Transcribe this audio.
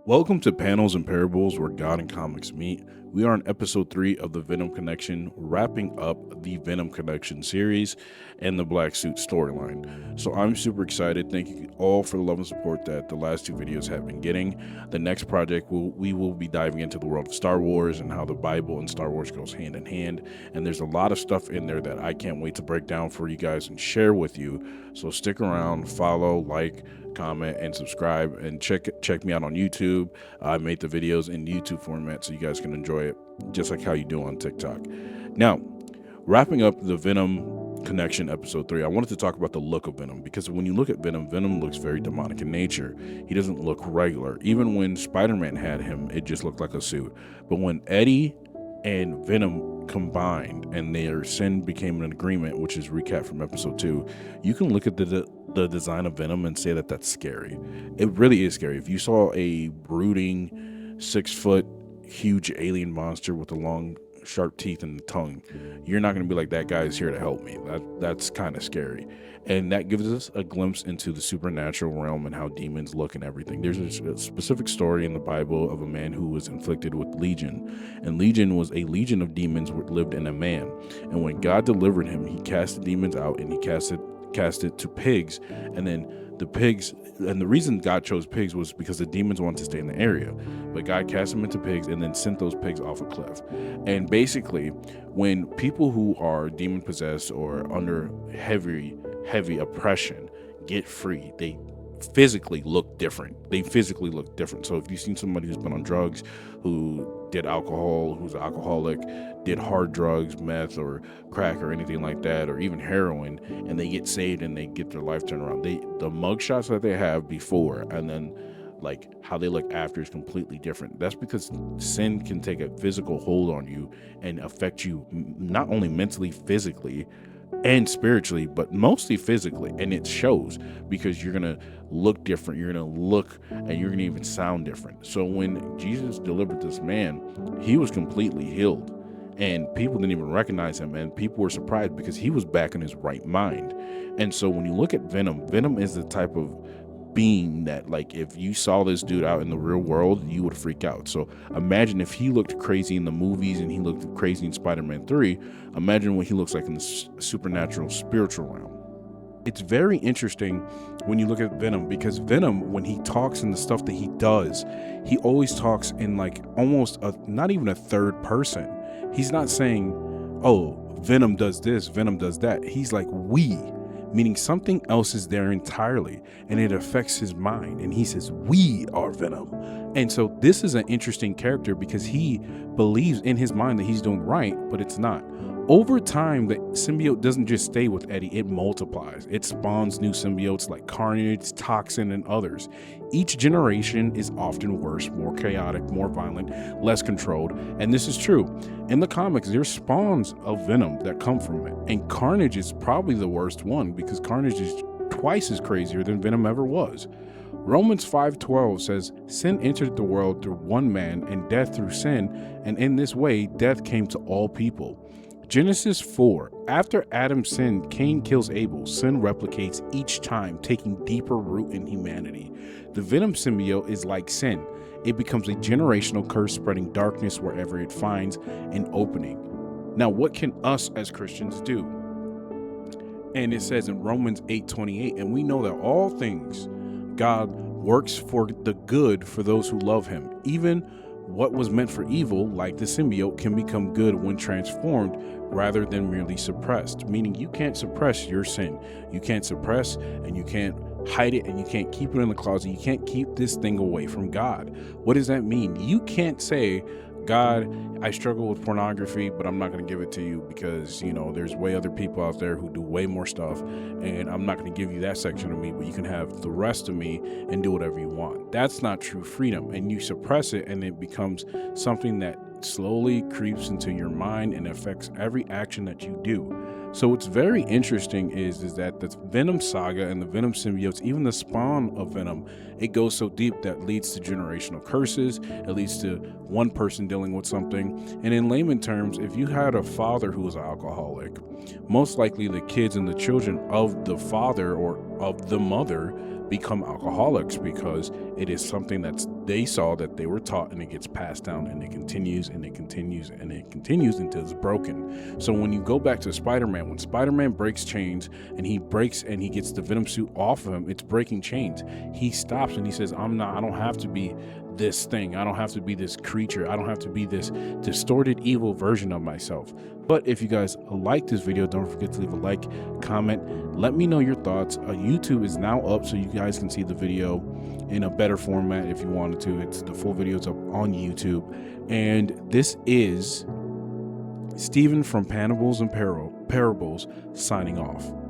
Welcome to Panels and Parables, where God and comics meet. We are on episode 3 of the Venom Connection, wrapping up the Venom Connection series and the Black Suit storyline. So I'm super excited. Thank you all for the love and support that the last 2 videos have been getting. The next project, we will be diving into the world of Star Wars and how the Bible and Star Wars goes hand in hand. And there's a lot of stuff in there that I can't wait to break down for you guys and share with you. So stick around, follow, like, comment, and subscribe, and check me out on YouTube. I made the videos in YouTube format so you guys can enjoy it just like how you do on TikTok. Now, wrapping up the Venom Connection episode 3, I wanted to talk about the look of Venom, because when you look at Venom looks very demonic in nature. He doesn't look regular. Even when Spider-Man had him, it just looked like a suit. But when Eddie and Venom combined and their sin became an agreement, which is recap from episode 2, you can look at the design of Venom and say that that's scary. It really is scary. If you saw a brooding 6-foot huge alien monster with the long sharp teeth and the tongue, you're not going to be like, that guy is here to help me. That's kind of scary. And that gives us a glimpse into the supernatural realm and how demons look and everything. There's a specific story in the Bible of a man who was inflicted with legion, and legion was a legion of demons that lived in a man. And when God delivered him, he cast the demons out, and he cast it to pigs. And then the pigs, and the reason God chose pigs was because the demons wanted to stay in the area, but God cast them into pigs and then sent those pigs off a cliff. And basically, when people who are demon possessed or under heavy oppression get free, they physically look different. So if you've seen somebody who's been on drugs, who did alcohol, who's an alcoholic, did hard drugs, meth or crack or anything like that, or even heroin, and they get saved and they get their life turned around, the mug shots that they have before and then like how they look after is completely different. That's because sin can take a physical hold on you and affect you not only mentally, physically, and spiritually, but mostly physically. And it shows because you're gonna look different, you're gonna look, and you're gonna even sound different. So when Jesus delivered this man, he was completely healed, and people didn't even recognize him, and people were surprised because he was back in his right mind. And so when you look at Venom is the type of being that, like, if you saw this dude out in the real world, you would freak out. So imagine if he looked crazy in the movies and he looked crazy in Spider-Man 3, imagine what he looks like in the supernatural spiritual realm. It's very interesting when you look at Venom, because Venom, when he talks and the stuff that he does, he always talks in like almost not even a third person. He's not saying, oh, Venom does this, Venom does that. He's like, we, meaning something else is there entirely, and it affects his mind. And he says, we are Venom. And so this is an interesting character because he believes in his mind that he's doing right, but it's not. Over time, the symbiote doesn't just stay with Eddie, it multiplies. It spawns new symbiotes like Carnage, Toxin, and others. Each generation is often worse, more chaotic, more violent, less controlled. And this is true. In the comics, there's spawns of Venom that come from it. And Carnage is probably the worst one because Carnage is twice as crazier than Venom ever was. Romans 5:12 says, sin entered the world through one man, and death through sin, and in this way death came to all people. Genesis 4, after Adam sinned, Cain kills Abel. Sin replicates each time, taking deeper root in humanity. The Venom symbiote is like sin. It becomes a generational curse, spreading darkness wherever it finds an opening. Now, what can us as Christians do? And it says in Romans 8:28, and we know that all things God works for the good for those who love him. Even what was meant for evil, like the symbiote, can become good when transformed rather than merely suppressed. Meaning you can't suppress your sin. You can't suppress, and you can't hide it, and you can't keep it in the closet. You can't keep this thing away from God. What does that mean? You can't say, God, I struggle with pornography, but I'm not going to give it to you because, there's way other people out there who do way more stuff, and I'm not going to give you that section of me, but you can have the rest of me and do whatever you want. That's not true freedom. And you suppress it, and it becomes something that slowly creeps into your mind and affects every action that you do. So what's very interesting is that the Venom saga and the Venom symbiotes, even the spawn of Venom, it goes so deep that leads to generational curses. It leads to one person dealing with something. And in layman terms, if you had a father who was an alcoholic, most likely the kids and the children of the father or of the mother become alcoholics, because it is something that they saw, that they were taught, and it gets passed down, and it continues and it continues and it continues until it's broken. So when you go back to Spider-Man, when Spider-Man breaks chains and he gets the Venom suit off of him, it's breaking chains. He stops and he says, I don't have to be this thing. I don't have to be this creature. I don't have to be this distorted, evil version of myself. But if you guys like this video, don't forget to leave a like, comment, let me know your thoughts. YouTube is now up, so you guys can see the video in a better format if you wanted to. It's the full video's up on YouTube. And this is Steven from Parables signing off.